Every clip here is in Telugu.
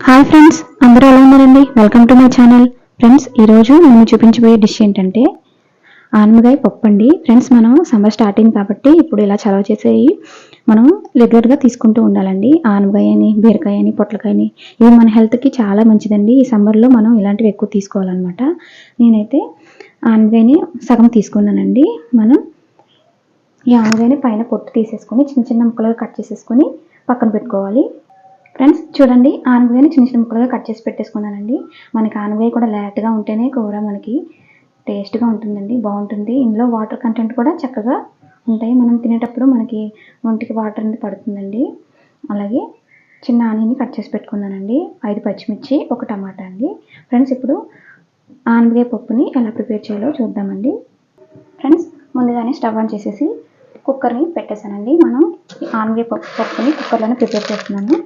హాయ్ ఫ్రెండ్స్, అందరూ ఎలా ఉన్నారండి? Welcome to my channel. Friends, ఈరోజు నేను చూపించబోయే డిష్ ఏంటంటే ఆనపకాయ పప్పు అండి. ఫ్రెండ్స్, మనం సమ్మర్ స్టార్టింగ్ కాబట్టి ఇప్పుడు ఇలా చలవ చేసేవి మనం రెగ్యులర్గా తీసుకుంటూ ఉండాలండి. ఆనపకాయని, బీరకాయని, పొట్లకాయని, ఇవి మన హెల్త్కి చాలా మంచిదండి. ఈ సమ్మర్లో మనం ఇలాంటివి ఎక్కువ తీసుకోవాలన్నమాట. నేనైతే ఆనపకాయని సగం తీసుకున్నానండి. మనం ఈ ఆనపకాయని పైన పొట్టు తీసేసుకొని చిన్న చిన్న ముక్కలుగా కట్ చేసేసుకొని పక్కన పెట్టుకోవాలి. ఫ్రెండ్స్, చూడండి, ఆనపకాయని చిన్న చిన్న ముక్కలుగా కట్ చేసి పెట్టేసుకున్నానండి. మనకి ఆనపకాయ కూడా లేతగా ఉంటేనే కూర మనకి టేస్ట్గా ఉంటుందండి, బాగుంటుంది. ఇందులో వాటర్ కంటెంట్ కూడా చక్కగా ఉంటాయి. మనం తినేటప్పుడు మనకి ఒంటికి వాటర్ అనేది పడుతుందండి. అలాగే చిన్న ఆనియన్ని కట్ చేసి పెట్టుకున్నానండి. 5 పచ్చిమిర్చి, 1 టమాటా అండి. ఫ్రెండ్స్, ఇప్పుడు ఆనపకాయ పప్పుని ఎలా ప్రిపేర్ చేయాలో చూద్దామండి. ఫ్రెండ్స్, ముందుగానే స్టవ్ ఆన్ చేసేసి కుక్కర్ని పెట్టేశానండి. మనం ఆనపకాయ పప్పుని కుక్కర్లోనే ప్రిపేర్ చేస్తున్నాను.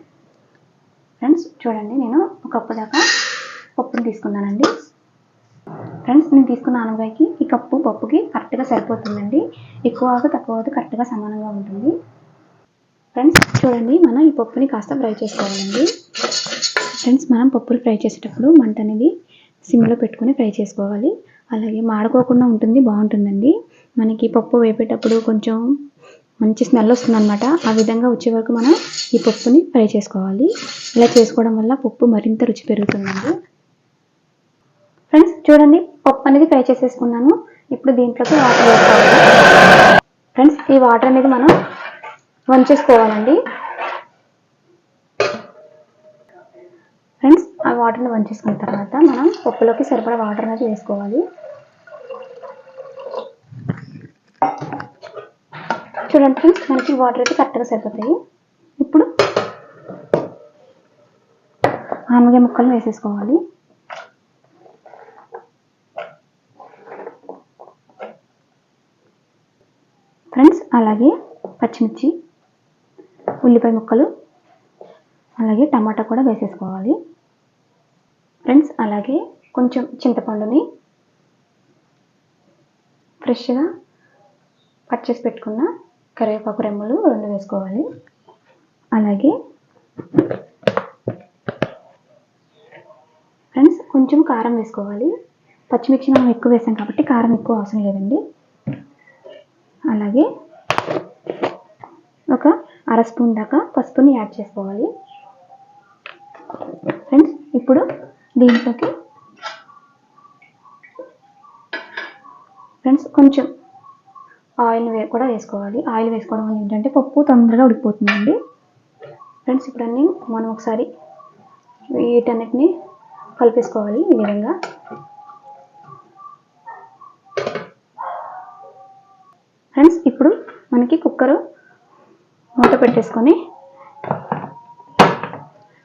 ఫ్రెండ్స్, చూడండి, నేను 1 కప్పు దాకా పప్పుని తీసుకున్నానండి. ఫ్రెండ్స్, నేను తీసుకున్న ఆనపకాయకి ఈ కప్పు పప్పుకి కరెక్ట్గా సరిపోతుందండి. ఎక్కువ తక్కువ కరెక్ట్గా సమానంగా ఉంటుంది. ఫ్రెండ్స్, చూడండి, మనం ఈ పప్పుని కాస్త ఫ్రై చేసుకోవాలండి. ఫ్రెండ్స్, మనం పప్పులు ఫ్రై చేసేటప్పుడు మంట అనేది సిమ్లో పెట్టుకుని ఫ్రై చేసుకోవాలి. అలాగే మాడుకోకుండా ఉంటుంది, బాగుంటుందండి. మనకి పప్పు వేపేటప్పుడు కొంచెం మంచి స్మెల్ వస్తుంది అనమాట. ఆ విధంగా వచ్చే వరకు మనం ఈ పప్పుని ఫ్రై చేసుకోవాలి. ఇలా చేసుకోవడం వల్ల పప్పు మరింత రుచి పెరుగుతుందండి. ఫ్రెండ్స్, చూడండి, పప్పు అనేది ఫ్రై చేసేసుకున్నాను. ఇప్పుడు దీంట్లోకి వాటర్ వేసుకోవాలి. ఫ్రెండ్స్, ఈ వాటర్ అనేది మనం వంచేసుకోవాలండి. ఫ్రెండ్స్, ఆ వాటర్ని వంచేసుకున్న తర్వాత మనం పప్పులోకి సరిపడా వాటర్ అనేది వేసుకోవాలి. చూడండి ఫ్రెండ్స్, మనకి వాటర్ అయితే కరెక్ట్గా సరిపోతాయి. ఇప్పుడు ఆనపకాయ ముక్కలు వేసేసుకోవాలి. ఫ్రెండ్స్, అలాగే పచ్చిమిర్చి, ఉల్లిపాయ ముక్కలు, అలాగే టమాటా కూడా వేసేసుకోవాలి. ఫ్రెండ్స్, అలాగే కొంచెం చింతపండుని ఫ్రెష్గా కట్ చేసి పెట్టుకున్న కరివేపాకు రెమ్మలు 2 వేసుకోవాలి. అలాగే ఫ్రెండ్స్, కొంచెం కారం వేసుకోవాలి. పచ్చిమిర్చి మనం ఎక్కువ వేసాం కాబట్టి కారం ఎక్కువ అవసరం లేదండి. అలాగే 1 అర స్పూన్ దాకా పసుపుని యాడ్ చేసుకోవాలి. ఫ్రెండ్స్, ఇప్పుడు దీంట్లోకి ఫ్రెండ్స్ కొంచెం ఆయిల్ కూడా వేసుకోవాలి. ఆయిల్ వేసుకోవడం వల్ల ఏంటంటే పప్పు తొందరగా ఉడికిపోతుందండి. ఫ్రెండ్స్, ఇప్పుడు అన్నీ మనం ఒకసారి వీటన్నిటిని కలిపేసుకోవాలి ఈ విధంగా. ఫ్రెండ్స్, ఇప్పుడు మనకి కుక్కరు మూత పెట్టేసుకొని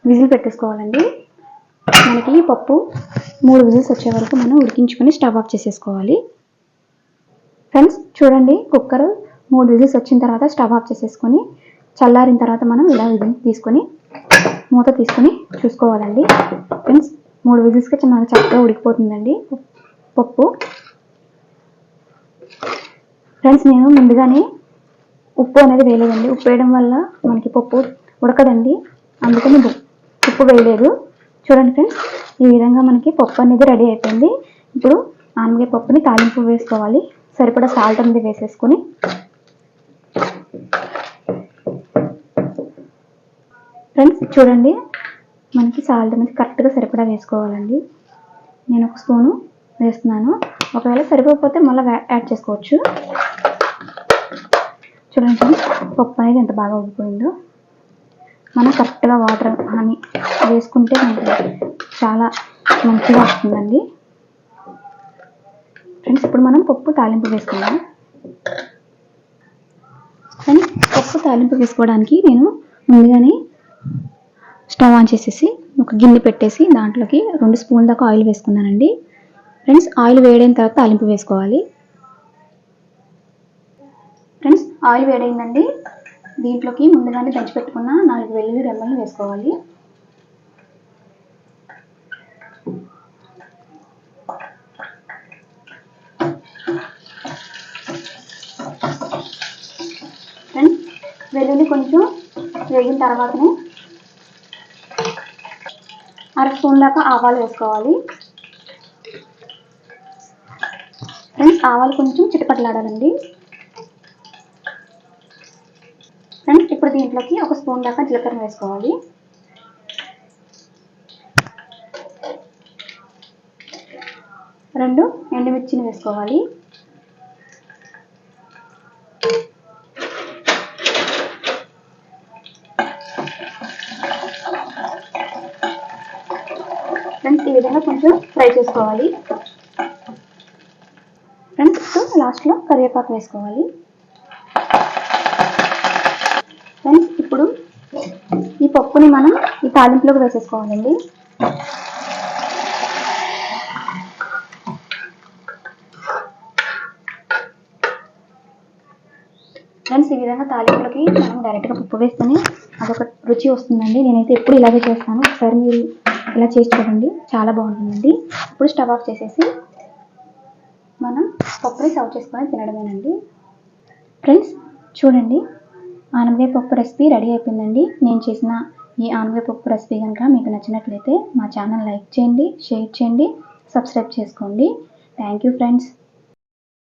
విజిల్ పెట్టేసుకోవాలండి. మనకి ఈ పప్పు 3 విజిల్స్ వచ్చే వరకు మనం ఉడికించుకొని స్టవ్ ఆఫ్ చేసేసుకోవాలి. ఫ్రెండ్స్, చూడండి, కుక్కర్ 3 విజిల్స్ వచ్చిన తర్వాత స్టవ్ ఆఫ్ చేసేసుకొని చల్లారిన తర్వాత మనం ఇలా విజిల్ తీసుకొని మూత తీసుకొని చూసుకోవాలండి. ఫ్రెండ్స్, 3 విజిల్స్కి మనకు చక్కగా ఉడికిపోతుందండి పప్పు. ఫ్రెండ్స్, నేను ముందుగానే ఉప్పు అనేది వేయలేదండి. ఉప్పు వేయడం వల్ల మనకి పప్పు ఉడకదండి, అందుకని ఉప్పు వేయలేదు. చూడండి ఫ్రెండ్స్, ఈ విధంగా మనకి పప్పు అనేది రెడీ అయిపోయింది. ఇప్పుడు ఆనపకాయ పప్పుని తాలింపు వేసుకోవాలి. సరిపడా సాల్ట్ అనేది వేసేసుకొని ఫ్రెండ్స్, చూడండి, మనకి సాల్ట్ అనేది కరెక్ట్గా సరిపడా వేసుకోవాలండి. నేను 1 స్పూను వేస్తున్నాను. ఒకవేళ సరిపోకపోతే మళ్ళీ యాడ్ చేసుకోవచ్చు. చూడండి ఫ్రెండ్స్, పప్పు అనేది ఎంత బాగా ఉడికిపోయిందో. మనం కరెక్ట్గా వాటర్ అని వేసుకుంటే మనకి చాలా మంచిగా వస్తుందండి. ఫ్రెండ్స్, ఇప్పుడు మనం పప్పు తాలింపు వేసుకుందాం. ఫ్రెండ్స్, పప్పు తాలింపు వేసుకోవడానికి నేను ముందుగానే స్టవ్ ఆన్ చేసేసి ఒక గిన్నె పెట్టేసి దాంట్లోకి 2 స్పూన్ల దాకా ఆయిల్ వేసుకున్నానండి. ఫ్రెండ్స్, ఆయిల్ వేడైన తర్వాత తాలింపు వేసుకోవాలి. ఫ్రెండ్స్, ఆయిల్ వేడైందండి. దీంట్లోకి ముందుగానే దంచి పెట్టుకున్న 4 వెల్లుల్లి రెమ్మలను వేసుకోవాలి. ఫ్రెండ్స్, వెల్లుల్లి కొంచెం వేగిన తర్వాతనే అర స్పూన్ దాకా ఆవాలు వేసుకోవాలి. ఫ్రెండ్స్ ఆవాలు కొంచెం చిటపటలాడాలండి. ఫ్రెండ్స్ ఇప్పుడు దీంట్లోకి ఒక స్పూన్ దాకా జీలకర్ర వేసుకోవాలి. రెండు ఎండుమిర్చిని వేసుకోవాలి. ఫ్రెండ్స్ ఈ విధంగా కొంచెం ఫ్రై చేసుకోవాలి. ఫ్రెండ్స్ ఇప్పుడు లాస్ట్లో కరివేపాకు వేసుకోవాలి. ఫ్రెండ్స్ ఇప్పుడు ఈ పప్పుని మనం ఈ తాలింపులోకి వేసేసుకోవాలండి. ఫ్రెండ్స్ ఈ విధంగా తాలింపులకి మనం డైరెక్ట్గా పప్పు వేస్తేనే అదొక రుచి వస్తుందండి. నేనైతే ఎప్పుడు ఇలాగే చేస్తాను. ఒకసారి మీరు ఇలా చేసి చూడండి, చాలా బాగుంటుందండి. ఇప్పుడు స్టవ్ ఆఫ్ చేసేసి మనం పప్పుని సర్వ్ చేసుకొని తినడమేనండి. ఫ్రెండ్స్ చూడండి, ఆనపకాయ పప్పు రెసిపీ రెడీ అయిపోయిందండి. నేను చేసిన ఈ ఆనపకాయ పప్పు రెసిపీ కనుక మీకు నచ్చినట్లయితే మా ఛానల్ లైక్ చేయండి, షేర్ చేయండి, సబ్స్క్రైబ్ చేసుకోండి. Thank you friends.